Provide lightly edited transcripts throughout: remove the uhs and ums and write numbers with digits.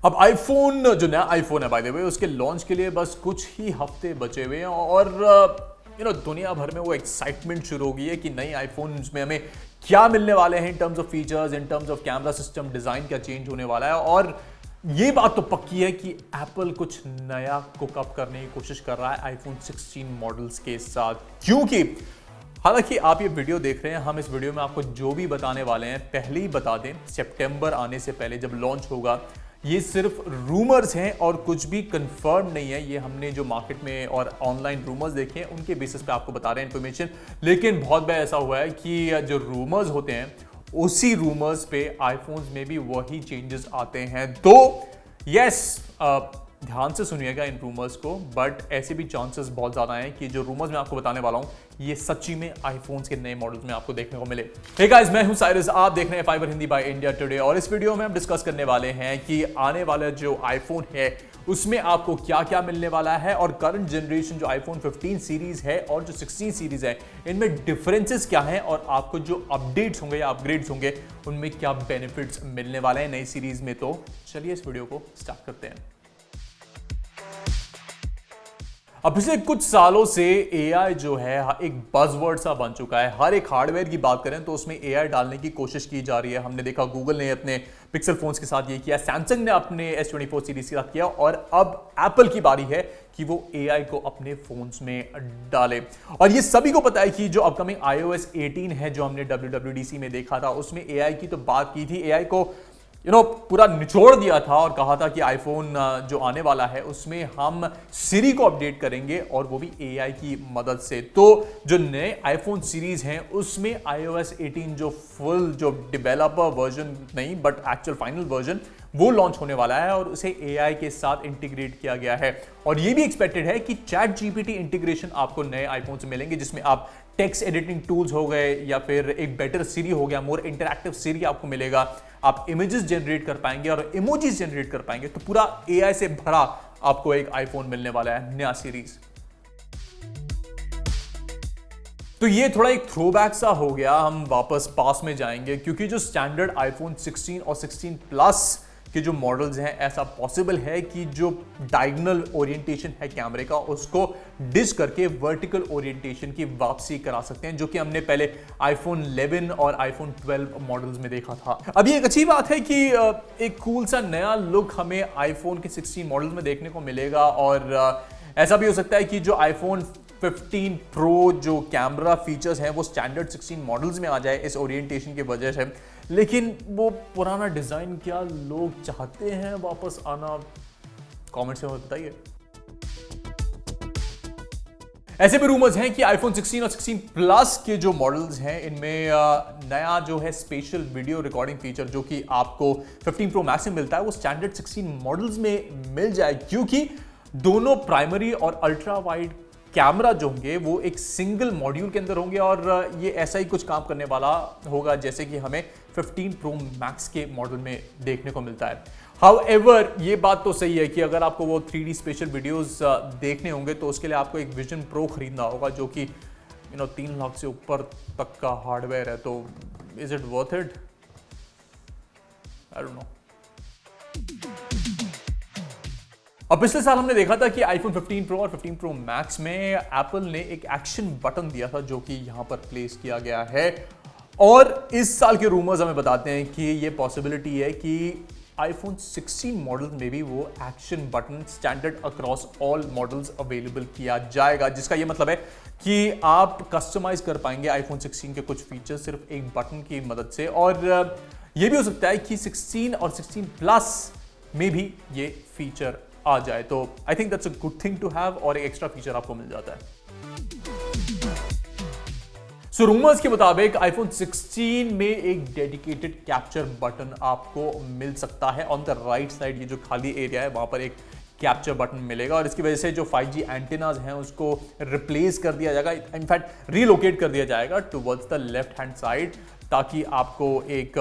अब आईफोन जो नया आईफोन है बाय द वे उसके लॉन्च के लिए बस कुछ ही हफ्ते बचे हुए हैं और दुनिया भर में वो एक्साइटमेंट शुरू हो गई है कि नई आईफोन्स में हमें क्या मिलने वाले हैं in terms of features, in terms of camera system, design क्या चेंज होने वाला है। और ये बात तो पक्की है कि एप्पल कुछ नया कुकअप करने की कोशिश कर रहा है आईफोन 16 मॉडल्स के साथ, क्योंकि हालांकि आप ये वीडियो देख रहे हैं, हम इस वीडियो में आपको जो भी बताने वाले हैं पहले ही बता दें, सितंबर आने से पहले जब लॉन्च होगा, ये सिर्फ रूमर्स हैं और कुछ भी कंफर्म नहीं है। ये हमने जो मार्केट में और ऑनलाइन रूमर्स देखे हैं उनके बेसिस पे आपको बता रहे हैं इन्फॉर्मेशन। लेकिन बहुत बार ऐसा हुआ है कि जो रूमर्स होते हैं उसी रूमर्स पे आईफोन्स में भी वही चेंजेस आते हैं। तो यस, ध्यान से सुनिएगा इन रूमर्स को, बट ऐसे भी चांसेस बहुत ज्यादा हैं कि जो रूमर्स मैं आपको बताने वाला हूं ये सच्ची में आईफोन्स के नए मॉडल्स में आपको देखने को मिले। हे गाइस, मैं हूं साइरस, आप देख रहे हैं fibre Hindi by India today और इस वीडियो में हम डिस्कस करने वाले हैं कि आने वाला जो आईफोन है उसमें आपको क्या क्या मिलने वाला है और करंट जनरेशन जो आईफोन 15 सीरीज है और जो 16 सीरीज है इनमें डिफरेंसेस क्या हैं और आपको जो अपडेट्स होंगे या अपग्रेड्स होंगे उनमें क्या बेनिफिट्स मिलने वाले हैं नई सीरीज में। तो चलिए इस वीडियो को स्टार्ट करते हैं। अब पिछले कुछ सालों से एआई जो है एक बज़वर्ड सा बन चुका है। हर एक हार्डवेयर की बात करें तो उसमें एआई डालने की कोशिश की जा रही है। हमने देखा गूगल ने अपने पिक्सल फोन्स के साथ ये किया, सैमसंग ने अपने S24 सीरीज के साथ किया और अब एप्पल की बारी है कि वो एआई को अपने फोन्स में डाले। और ये सभी को पता है कि जो अपकमिंग iOS 18 है जो हमने WWDC में देखा था उसमें एआई की तो बात की थी, एआई को पूरा निचोड़ दिया था और कहा था कि आईफोन जो आने वाला है उसमें हम सिरी को अपडेट करेंगे और वो भी एआई की मदद से। तो जो नए आईफोन सीरीज हैं उसमें iOS 18 जो फुल जो डेवलपर वर्जन नहीं बट एक्चुअल फाइनल वर्जन वो लॉन्च होने वाला है और उसे एआई के साथ इंटीग्रेट किया गया है। और ये भी एक्सपेक्टेड है कि चैट जीपीटी इंटीग्रेशन आपको नए आईफोन से मिलेंगे जिसमें आप टेक्स्ट एडिटिंग टूल्स हो गए या फिर एक बेटर सीरी हो गया, मोर इंटरैक्टिव सीरी आपको मिलेगा, आप इमेजेस जनरेट कर पाएंगे और इमोजीज जनरेट कर पाएंगे। तो पूरा एआई से भरा आपको एक आईफोन मिलने वाला है नया सीरीज। तो ये थोड़ा एक थ्रोबैक सा हो गया, हम वापस पास में जाएंगे क्योंकि जो स्टैंडर्ड आईफोन 16 और 16 प्लस के जो मॉडल्स हैं ऐसा पॉसिबल है कि जो डायगोनल ओरिएंटेशन है कैमरे का उसको डिश करके वर्टिकल ओरिएंटेशन की वापसी करा सकते हैं, जो कि हमने पहले आईफोन 11 और आईफोन 12 मॉडल्स में देखा था। अब ये एक अच्छी बात है कि एक कूल सा नया लुक हमें आईफोन के 16 मॉडल्स में देखने को मिलेगा और ऐसा भी हो सकता है कि जो आईफोन 15 प्रो जो कैमरा फीचर्स हैं वो स्टैंडर्ड 16 मॉडल्स में आ जाए इस ओरिएंटेशन की वजह से। लेकिन वो पुराना डिजाइन क्या लोग चाहते हैं वापस आना, कमेंट्स में बताइए। ऐसे भी रूमर्स हैं कि आईफोन 16 और 16 प्लस के जो मॉडल्स हैं इनमें नया जो है स्पेशल वीडियो रिकॉर्डिंग फीचर जो कि आपको 15 प्रो मैक्स में मिलता है वो स्टैंडर्ड 16 मॉडल्स में मिल जाए, क्योंकि दोनों प्राइमरी और अल्ट्रा वाइड कैमरा जो होंगे वो एक सिंगल मॉड्यूल के अंदर होंगे और ये ऐसा ही कुछ काम करने वाला होगा जैसे कि हमें 15 प्रो मैक्स के मॉडल में देखने को मिलता है। हाउएवर ये बात तो सही है कि अगर आपको वो 3D स्पेशल वीडियोस देखने होंगे तो उसके लिए आपको एक विजन प्रो खरीदना होगा जो कि 3 लाख से ऊपर तक का हार्डवेयर है। तो is it worth it? I don't know. अब पिछले साल हमने देखा था कि आईफोन 15 प्रो और 15 प्रो मैक्स में एप्पल ने एक एक्शन बटन दिया था जो कि यहां पर प्लेस किया गया है और इस साल के रूमर्स हमें बताते हैं कि ये पॉसिबिलिटी है कि आईफोन 16 मॉडल में भी वो action button standard across all models available किया जाएगा, जिसका ये मतलब है कि आप कस्टमाइज कर पाएंगे आईफोन 16 के कुछ फीचर्स सिर्फ एक बटन की मदद से। और ये भी हो सकता है कि 16 और 16 प्लस में भी ये फीचर आ जाए। तो I think that's a good thing to have और एक एक्स्ट्रा फीचर आपको मिल जाता है। सो रूमर्स के मुताबिक आईफोन 16 में एक डेडिकेटेड कैप्चर बटन आपको मिल सकता है। ऑन द राइट साइड ये जो खाली एरिया है वहां पर एक कैप्चर बटन मिलेगा और इसकी वजह से जो 5G एंटेनाज हैं उसको रिप्लेस कर दिया जाएगा, इनफैक्ट रीलोकेट कर दिया जाएगा towards the left hand side, ताकि आपको एक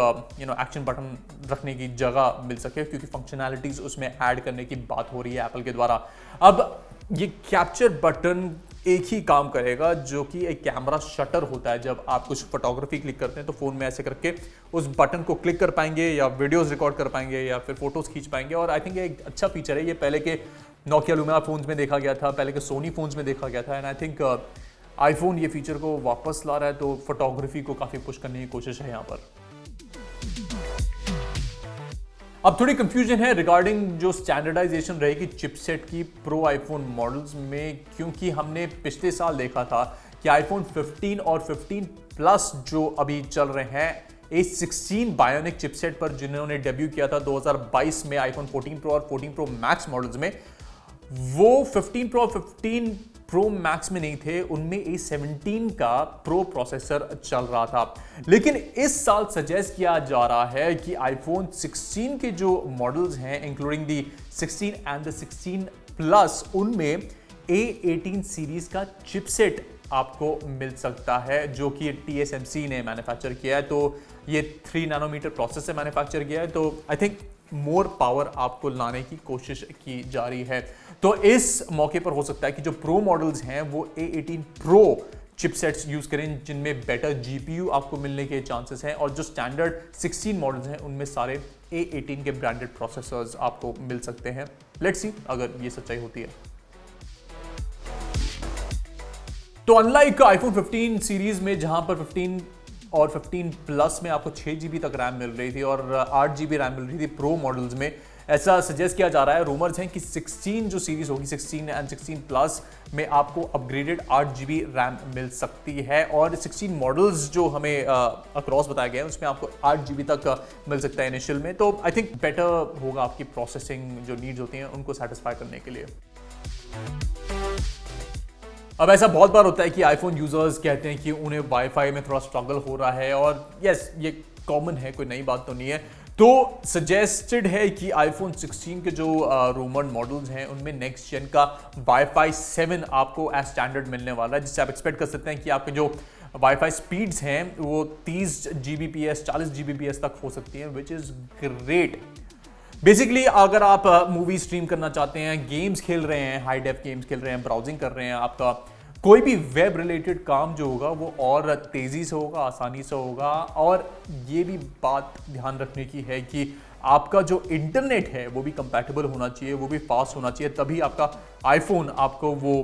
एक्शन बटन रखने की जगह मिल सके, क्योंकि फंक्शनैलिटीज उसमें ऐड करने की बात हो रही है एप्पल के द्वारा। अब ये कैप्चर बटन एक ही काम करेगा, जो कि एक कैमरा शटर होता है। जब आप कुछ फोटोग्राफी क्लिक करते हैं तो फोन में ऐसे करके उस बटन को क्लिक कर पाएंगे या वीडियोस रिकॉर्ड कर पाएंगे या फिर फोटोज खींच पाएंगे। और आई थिंक ये एक अच्छा फीचर है। ये पहले के नोकिया लुमिया फोन्स में देखा गया था, पहले के सोनी फोन्स में देखा गया था, एंड आई थिंक आईफोन ये फीचर को वापस ला रहा है, तो फोटोग्राफी को काफी पुश करने की कोशिश है यहाँ पर। अब थोड़ी कंफ्यूजन है रिगार्डिंग जो स्टैंडर्डाइजेशन रहेगी चिपसेट की प्रो आईफोन मॉडल्स में, क्योंकि हमने पिछले साल देखा था कि आईफोन 15 और 15 प्लस जो अभी चल रहे हैं A16 बायोनिक चिपसेट पर, जिन्होंने डेब्यू किया था 2022 में आईफोन 14 प्रो और 14 प्रो मैक्स मॉडल्स में, वो 15 प्रो 15 प्रो मैक्स में नहीं थे, उनमें A17 का प्रो प्रोसेसर चल रहा था। लेकिन इस साल सजेस्ट किया जा रहा है कि आईफोन 16 के जो मॉडल्स हैं including the 16 and the 16 plus, उनमें A18 सीरीज का चिपसेट आपको मिल सकता है, जो कि TSMC ने मैन्युफैक्चर किया है। तो ये 3 नैनोमीटर प्रोसेस से मैन्युफैक्चर किया है, तो आई थिंक मोर पावर आपको लाने की कोशिश की जा रही है। तो इस मौके पर हो सकता है कि जो प्रो मॉडल्स हैं वो A18 प्रो चिपसेट्स यूज करें, जिनमें बेटर GPU आपको मिलने के चांसेस हैं, और जो स्टैंडर्ड 16 मॉडल्स हैं उनमें सारे A18 के ब्रांडेड प्रोसेसर्स आपको मिल सकते हैं। लेट्स सी अगर ये सच्चाई होती है। तो अनलाइक आईफोन 15 सीरीज में, जहां पर 15 और 15 प्लस में आपको 6 GB तक रैम मिल रही थी और 8 GB रैम मिल रही थी प्रो मॉडल्स में, ऐसा सजेस्ट किया जा रहा है, रूमर्स हैं कि 16 जो सीरीज होगी 16 एंड 16 प्लस में आपको अपग्रेडेड 8 GB रैम मिल सकती है। और 16 मॉडल्स जो हमें अक्रॉस बताया गया है उसमें आपको 8 GB तक मिल सकता है इनिशियल में। तो आई थिंक बेटर होगा आपकी प्रोसेसिंग जो नीड्स होती हैं उनको सेटिस्फाई करने के लिए। अब ऐसा बहुत बार होता है कि आईफोन यूजर्स कहते हैं कि उन्हें वाईफाई में थोड़ा स्ट्रगल हो रहा है, और यस ये कॉमन है, कोई नई बात तो नहीं है। तो सजेस्टेड है कि आईफोन 16 के जो रूमर्ड मॉडल्स हैं उनमें नेक्स्ट जेन का वाईफाई 7 आपको एज स्टैंडर्ड मिलने वाला है, जिससे आप एक्सपेक्ट कर सकते हैं कि आपके जो वाईफाई स्पीड्स हैं वो 30 Gbps 40 Gbps तक हो सकती हैं, विच इज ग्रेट। बेसिकली अगर आप मूवी स्ट्रीम करना चाहते हैं, गेम्स खेल रहे हैं, हाई डेफ गेम्स खेल रहे हैं, ब्राउजिंग कर रहे हैं, आपका कोई भी वेब रिलेटेड काम जो होगा वो और तेज़ी से होगा, आसानी से होगा। और ये भी बात ध्यान रखने की है कि आपका जो इंटरनेट है वो भी कंपैटिबल होना चाहिए, वो भी फास्ट होना चाहिए, तभी आपका आईफोन आपको वो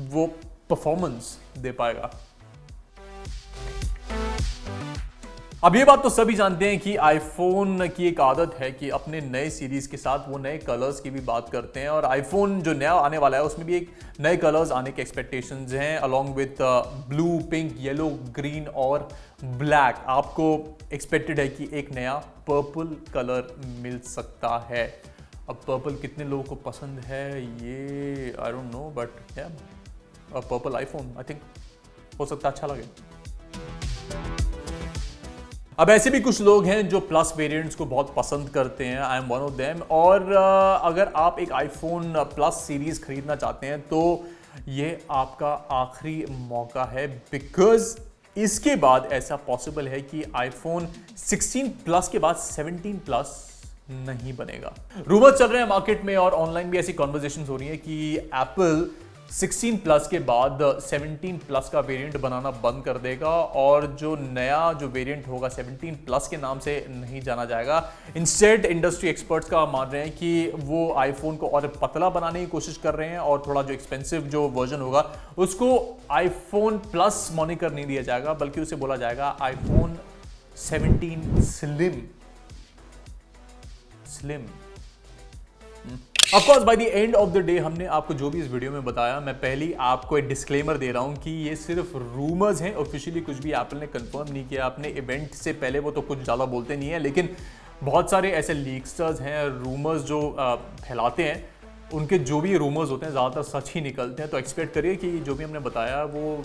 वो परफॉर्मेंस दे पाएगा। अब ये बात तो सभी जानते हैं कि आईफोन की एक आदत है कि अपने नए सीरीज के साथ वो नए कलर्स की भी बात करते हैं, और आईफोन जो नया आने वाला है उसमें भी एक नए कलर्स आने के एक्सपेक्टेशंस हैं, along with blue, pink, yellow, green और ब्लैक। आपको एक्सपेक्टेड है कि एक नया पर्पल कलर मिल सकता है। अब पर्पल कितने लोगों को पसंद है ये आई डोंट नो, बट या पर्पल आईफोन आई थिंक हो सकता है अच्छा लगे। अब ऐसे भी कुछ लोग हैं जो प्लस वेरिएंट्स को बहुत पसंद करते हैं, I am one of them. और अगर आप एक आईफोन प्लस सीरीज खरीदना चाहते हैं तो ये आपका आखिरी मौका है, बिकॉज इसके बाद ऐसा पॉसिबल है कि आईफोन 16 प्लस के बाद 17 प्लस नहीं बनेगा। रूमर चल रहे हैं मार्केट में और ऑनलाइन भी ऐसी कॉन्वर्जेशंस हो रही है कि एप्पल 16 प्लस के बाद 17 प्लस का वेरिएंट बनाना बंद कर देगा, और जो नया जो वेरिएंट होगा 17 प्लस के नाम से नहीं जाना जाएगा। इंस्टेड इंडस्ट्री एक्सपर्ट्स का मान रहे हैं कि वो आईफोन को और पतला बनाने की कोशिश कर रहे हैं, और थोड़ा जो एक्सपेंसिव जो वर्जन होगा उसको आईफोन प्लस मॉनिकर नहीं दिया जाएगा, बल्कि उसे बोला जाएगा iPhone 17 slim. Of course, by the end of the day हमने आपको जो भी इस वीडियो में बताया, मैं पहले आपको एक डिस्क्लेमर दे रहा हूं कि ये सिर्फ रूमर्स हैं, ऑफिशियली कुछ भी एप्पल ने कंफर्म नहीं किया। अपने इवेंट से पहले वो तो कुछ ज़्यादा बोलते नहीं है, लेकिन बहुत सारे ऐसे लीक्स्टर्स हैं, रूमर्स जो फैलाते हैं, उनके जो भी रूमर्स होते हैं ज़्यादातर सच ही निकलते हैं। तो एक्सपेक्ट करिए कि जो भी हमने बताया वो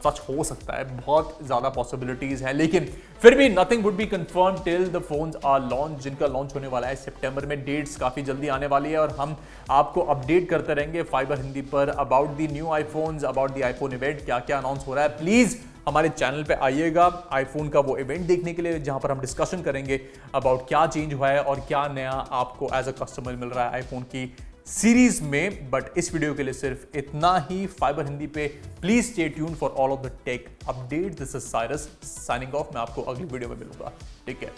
सच हो सकता है, बहुत ज़्यादा पॉसिबिलिटीज़ हैं, लेकिन फिर भी nothing would be confirm till the phones are launch, जिनका लॉन्च होने वाला है सितंबर में। डेट्स काफ़ी जल्दी आने वाली है और हम आपको अपडेट करते रहेंगे फाइबर हिंदी पर about the new iPhones, about the iPhone event, क्या क्या अनाउंस हो रहा है। प्लीज़ हमारे चैनल पे आइएगा आईफोन का वो इवेंट देखने के लिए, जहां पर हम डिस्कशन करेंगे अबाउट क्या चेंज हुआ है और क्या नया आपको एज अ कस्टमर मिल रहा है आईफोन की सीरीज में। बट इस वीडियो के लिए सिर्फ इतना ही। फाइबर हिंदी पे please stay tune for all of the tech update. This is Cyrus signing off. मैं आपको अगली वीडियो में मिलूंगा। Take care.